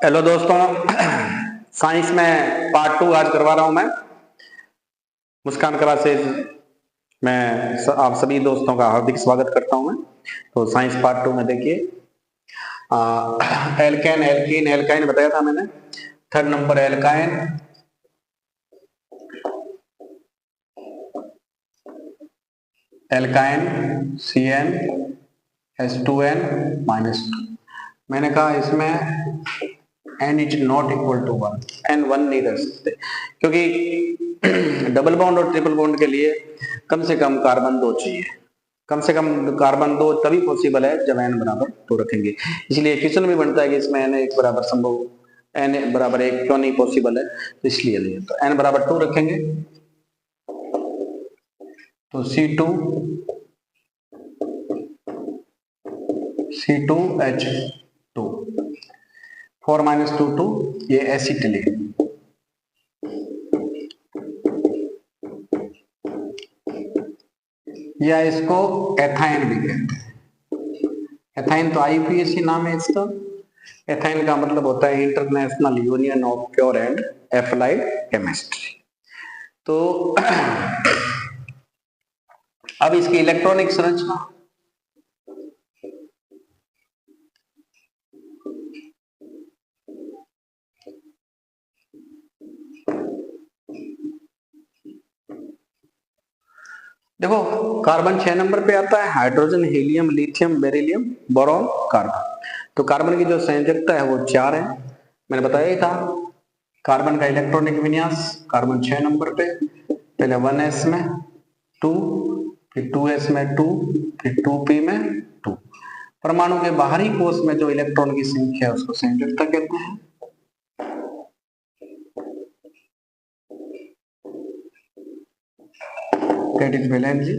Hello दोस्तों, science में part 2 आज करवा रहा हूं मैं। मुस्कान क्लासेज में आप सभी दोस्तों का हार्दिक स्वागत करता हूं मैं। तो साइंस पार्ट 2 में देखिए, एल्केन, एल्कीन, एल्काइन बताया था मैंने। Third number alkyne, alkyne CnH2n-2। मैंने कहा इसमें n is not equal to 1, n 1 नहीं रह सकते, क्योंकि डबल बॉन्ड और ट्रिपल बॉन्ड के लिए कम से कम कार्बन 2 चाहिए। कम से कम कार्बन 2 तभी पॉसिबल है जब n बराबर 2 रखेंगे। इसलिए क्वेश्चन भी बनता है कि इसमें n 1 बराबर संभव, n बराबर 1 क्यों नहीं पॉसिबल है, तो इसलिए नहीं है। तो n बराबर 2 रखेंगे तो C2H2 4 - 2 ये एसिटिलीन। या इसको एथाइन भी कहते हैं। एथाइन तो IUPAC नाम है इसका। एथाइन का मतलब होता है international union of pure and applied chemistry. तो अब इसकी इलेक्ट्रॉनिक संरचना, देखो कार्बन 6 नंबर पे आता है, hydrogen, helium, lithium, beryllium, boron, carbon. तो कार्बन की जो संयोजकता है वो 4 है, मैंने बताया ही था। कार्बन का इलेक्ट्रॉनिक विन्यास, कार्बन 6 नंबर पे पहले 1s में 2, फिर 2s में 2, फिर 2p में 2। परमाणु के बाहरी कोश में जो इलेक्ट्रॉन की संख्या है उसको संयोजकता कहते हैं। That is valency।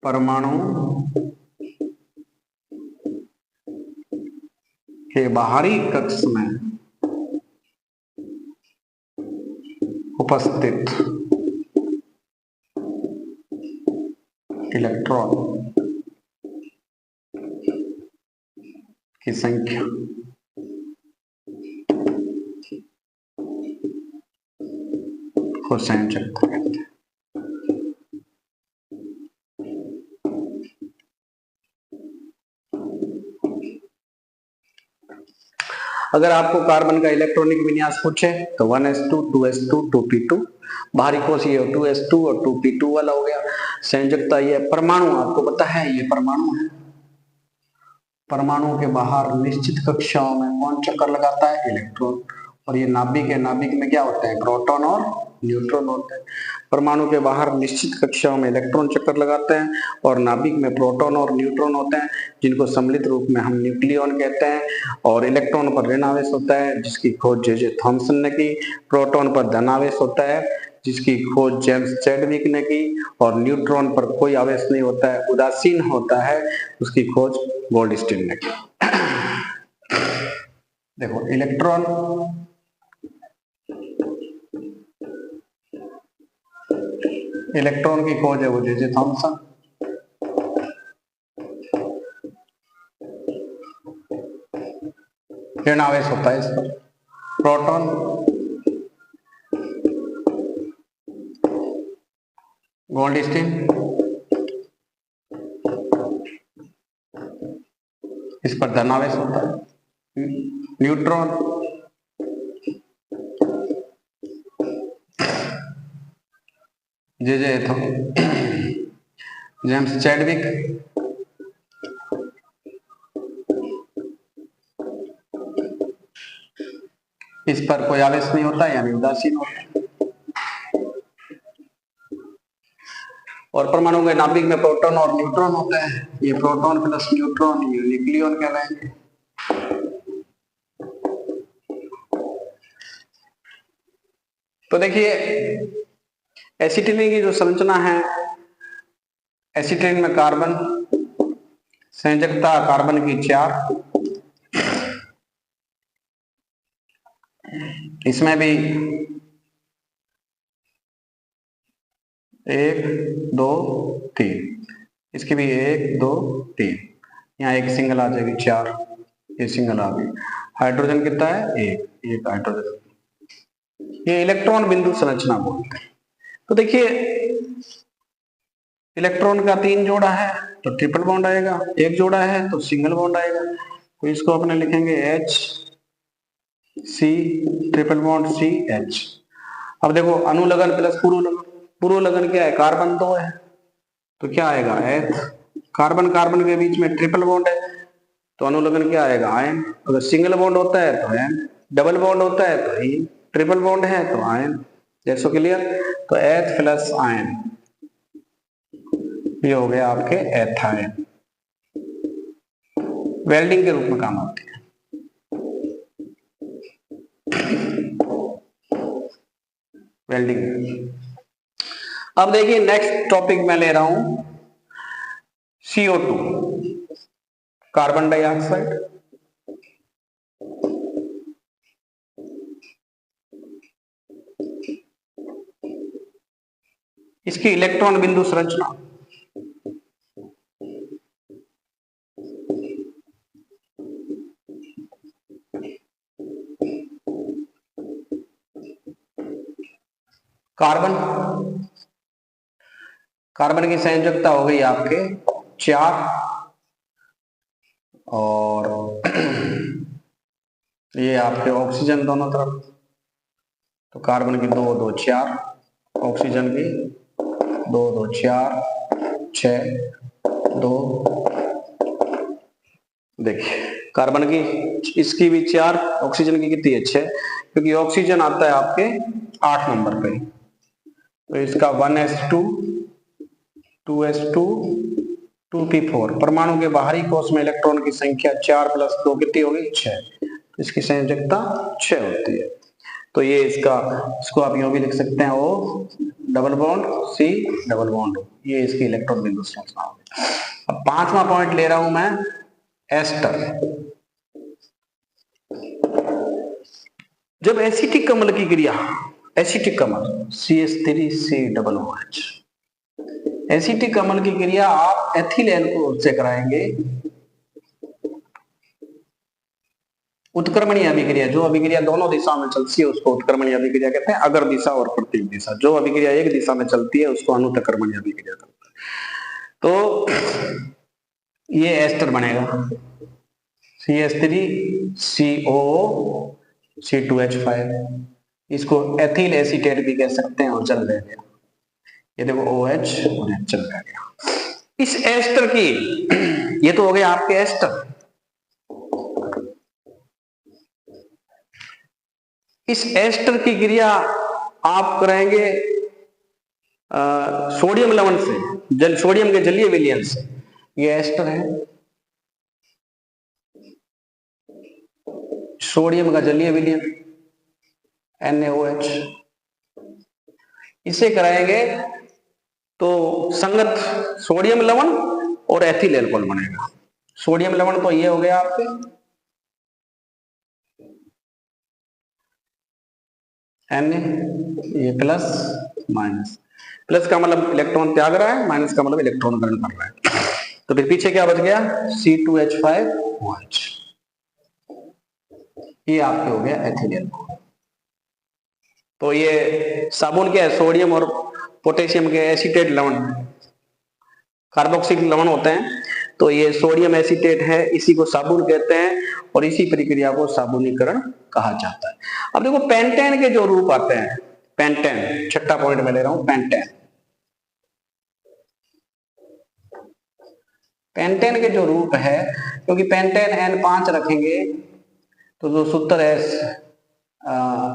परमाणु के बाहरी कक्ष में उपस्थित इलेक्ट्रॉन की संख्या को संयोजकता कहते हैं। अगर आपको कार्बन का इलेक्ट्रॉनिक विन्यास पूछे तो 1s2, 2s2, 2p2, बाहरी कोश ये 2s2 और 2p2 वाला हो गया। संयोजकता ये परमाणु आपको पता है, ये परमाणु है। परमाणु के बाहर निश्चित कक्षाओं में कौन चक्कर लगाता है? इलेक्ट्रॉन। और ये नाभिक है, नाभिक में क्या होता है? प्रोटॉन और न्यूट्रॉन होते हैं। परमाणु के बाहर निश्चित कक्षाओं में इलेक्ट्रॉन चक्कर लगाते हैं और नाभिक में प्रोटॉन और न्यूट्रॉन होते हैं, जिनको सम्मिलित रूप में हम न्यूक्लियॉन कहते हैं। और इलेक्ट्रॉन पर ऋण आवेश होता है, जिसकी खोज जे थॉमसन ने की। प्रोटॉन पर धन आवेश होता है, जिसकी खोज जेम्स चैडविक ने की। और न्यूट्रॉन पर कोई आवेश नहीं होता है, उदासीन होता है, उसकी खोज गोल्डस्टीन ने की। देखो इलेक्ट्रॉन, इलेक्ट्रॉन की खोज है वो जे थॉमसन। ऋण आवेश होता है इस पर। प्रोटॉन गोल्डस्टीन, इस पर धन आवेश होता है। न्यूट्रॉन जे जेम्स चैडविक, इस पर कोई आवेश नहीं होता है, यानी उदासीन होता है। और परमाणु के नाभिक में प्रोटॉन और न्यूट्रॉन होते हैं। ये प्रोटॉन प्लस न्यूट्रॉन ये न्यूक्लियॉन कहलाएंगे। तो देखिए एसिटिलीन की जो संरचना है, एसिटिलीन में कार्बन, संयोजकता कार्बन की 4, इसमें भी 1 2 3, इसकी भी 1 2 3, यहाँ एक सिंगल आ जाएगी 4, ये सिंगल आ गई। हाइड्रोजन कितना है? एक हाइड्रोजन। ये इलेक्ट्रॉन बिंदु संरचना बोलते हैं। तो देखिए इलेक्ट्रॉन का 3 जोड़ा है तो ट्रिपल बॉन्ड आएगा, एक जोड़ा है तो सिंगल बॉन्ड आएगा। तो इसको अपने लिखेंगे H C triple bond C H। अब देखो अनुलग्न प्लस पूर्व लगन, पूर्व लगन क्या है? कार्बन 2 है तो क्या आएगा? H। कार्बन कार्बन के बीच में ट्रिपल बॉन्ड है तो अनुलग्न क्या आएगा? आयन। अगर सिंगल बॉन्ड होता है तो N, डबल बॉन्ड होता है तो E, ट्रिपल बॉन्ड है तो आयन। जैसो क्लियर? तो H प्लस आयन, ये हो गया आपके एथाइन। वेल्डिंग के रूप में काम आती है। वेल्डिंग। अब देखिए नेक्स्ट टॉपिक मैं ले रहा हूं CO2, कार्बन डाइऑक्साइड। इसकी इलेक्ट्रॉन बिंदु संरचना। कार्बन, कार्बन की संयोजकता हो गई आपके 4 और ये आपके ऑक्सीजन दोनों तरफ, तो कार्बन की 2 2 4, ऑक्सीजन की 2 2 4 6 2। देखिए कार्बन की, इसकी भी 4, ऑक्सीजन की कितनी है? 6, क्योंकि ऑक्सीजन आता है आपके 8 नंबर पे। तो इसका 1s2 2s2 2p4। परमाणु के बाहरी कोश में इलेक्ट्रॉन की संख्या 4 प्लस 2 कितनी होगी? 6। तो इसकी संयोजकता 6 होती है। तो ये इसका, इसको आप यूं भी लिख सकते हैं O double bond C double bond O। ये इसकी इलेक्ट्रॉन बिंदु संरचना होगी। अब 5वां पॉइंट ले रहा हूं मैं एस्टर। जब एसिटिक अम्ल की क्रिया, एसिटिक अम्ल CH3COOH, एसिटिक अम्ल की क्रिया आप एथिल एल्कोहल से कराएंगे, उत्क्रमणीय अभिक्रिया, जो अभिक्रिया दोनों दिशा में चलती है उसको उत्क्रमणीय अभिक्रिया कहते हैं। अगर दिशा और प्रतीक दिशा, जो अभिक्रिया एक दिशा में चलती है उसको अनुत्क्रमणीय अभिक्रिया कहते हैं। तो ये एस्टर बनेगा CH3COO-C2H5। इसको एथिल एसीटेट भी कह सकते हैं और चल रह गया। ये देखो OH और चल रह गया। इस एस्टर की, ये तो हो गया आपके एस्टर। इस एस्टर की क्रिया आप कराएंगे सोडियम लवण से, सोडियम के जलीय विलयन से। ये एस्टर है, सोडियम का जलीय विलयन NaOH। इसे कराएंगे तो संगत सोडियम लवण और एथिल एल्कोहल बनेगा। सोडियम लवण तो ये हो गया आपके Na, ये प्लस माइनस, प्लस का मतलब इलेक्ट्रॉन त्याग रहा है, माइनस का मतलब इलेक्ट्रॉन ग्रहण कर रहा है। तो फिर पीछे क्या बच गया? C2H5OH। ये आपके हो गया एथिल एल्कोहल। तो ये साबुन क्या है? सोडियम और पोटेशियम के एसीटेट लवण, कार्बोक्सिलिक लवण होते हैं। तो ये सोडियम एसीटेट है, इसी को साबुन कहते हैं और इसी प्रक्रिया को साबुनीकरण कहा जाता है। अब देखो पेंटेन के जो रूप आते हैं, पेंटेन, छठा पॉइंट में ले रहा हूं पेंटेन। पेंटेन के जो रूप है, क्योंकि पेंटेन N5 रखेंगे तो जो सूत्र है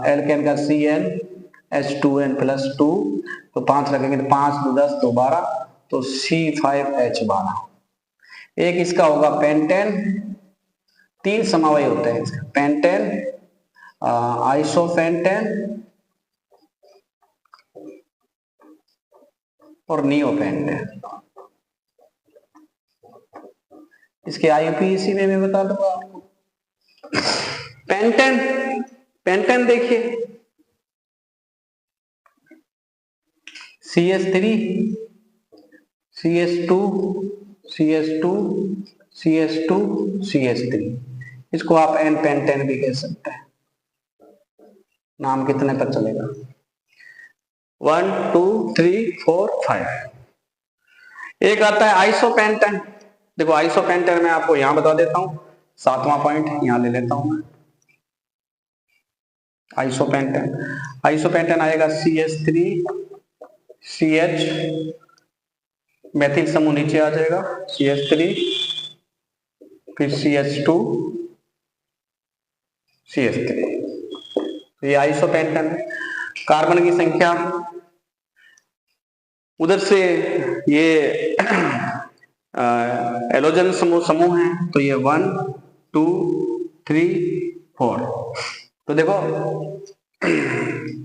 एल्केन का CnH2n+2, तो 5 रखेंगे तो 5 2 10 तो 12, तो C5H12। एक इसका होगा पेंटेन, 3 समावय होते हैं इसका, पेंटेन, आइसोपेंटेन और नियोपेंटेन। इसके IUPAC में मैं बता दूंगा आपको। पेंटेन, पेंटेन देखिए CH3 CH2 CH2 CH2 CH3, इसको आप एन पेंटेन भी कह सकते हैं। नाम कितने तक चलेगा? 1 2 3 4 5। एक आता है आइसोपेंटेन। देखो आइसोपेंटेन मैं आपको यहां बता देता हूं, 7वां पॉइंट यहां ले लेता हूं मैं। आइसोपेंटेन आएगा CH3 CH, मेथिल समूह नीचे आ जाएगा CH3, फिर CH2 CH3। ये आइसोपेंटेन है। कार्बन की संख्या उधर से ये एलोजन समूह है, तो ये 1 2 3 4। तो देखो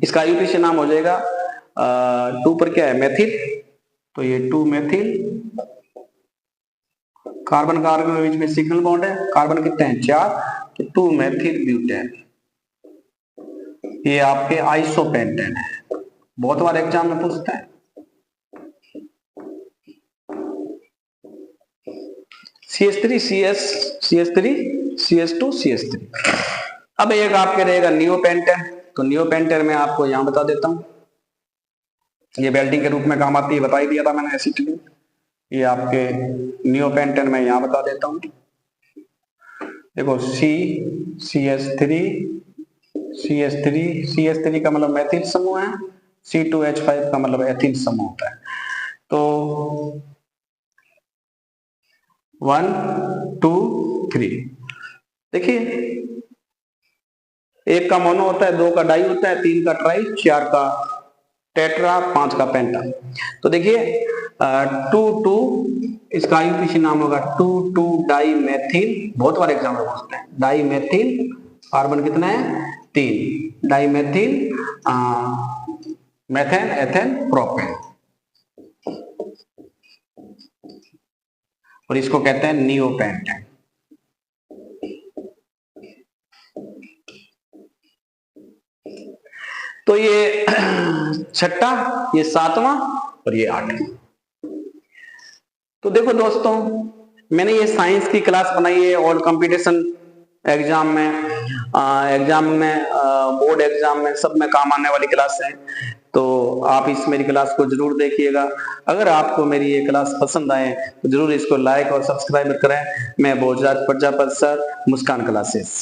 इसका आईयूपीएसी नाम हो जाएगा 2 पर क्या है? मेथिल, तो ये 2 मेथिल। कार्बन कार्बन के बीच में सिग्नल बॉन्ड है, कार्बन कितने हैं? 4, तो 2 मेथिल ब्यूटेन। ये आपके आइसोपेंटेन है, बहुत बार एग्जाम में पूछते हैं। CH3 CS, CH3 CH2 CH3। अब एक आपके रहेगा नियोपेंटेन। तो नियोपेंटेन में आपको यहां बता देता हूं, ये वेल्डिंग के रूप में काम आती है, बता ही दिया था मैंने एसिटिलीन। ये आपके नियोपेंटेन में यहां बता देता हूं। देखो CH3 का मतलब मेथिल समूह है, C2H5 का मतलब एथिल समूह होता है। तो 1 2 3 देखिए, 1 का मोनो होता है, 2 का डाई होता है, 3 का ट्राई, 4 का टेट्रा, 5 का पेंटा। तो देखिए 2 इसका आईयूपीएसी नाम होगा 2 डाई मेथिल। बहुत बार एग्जाम में पूछते हैं। डाई मेथिल, कार्बन कितने हैं? 3, dimethyl methane ethane propane, और इसको कहते हैं नियोपेंटेन। तो ये 6ठा, ये 7वां और ये 8वां। तो देखो दोस्तों, मैंने ये साइंस की क्लास बनाई है और कंपटीशन एग्जाम में बोर्ड एग्जाम में सब में काम आने वाली क्लास है। तो आप इस मेरी क्लास को जरूर देखिएगा। अगर आपको मेरी ये क्लास पसंद आए तो जरूर इसको लाइक और सब्सक्राइब करें। मैं भोजराज प्रजापति सर, मुस्कान क्लासेस।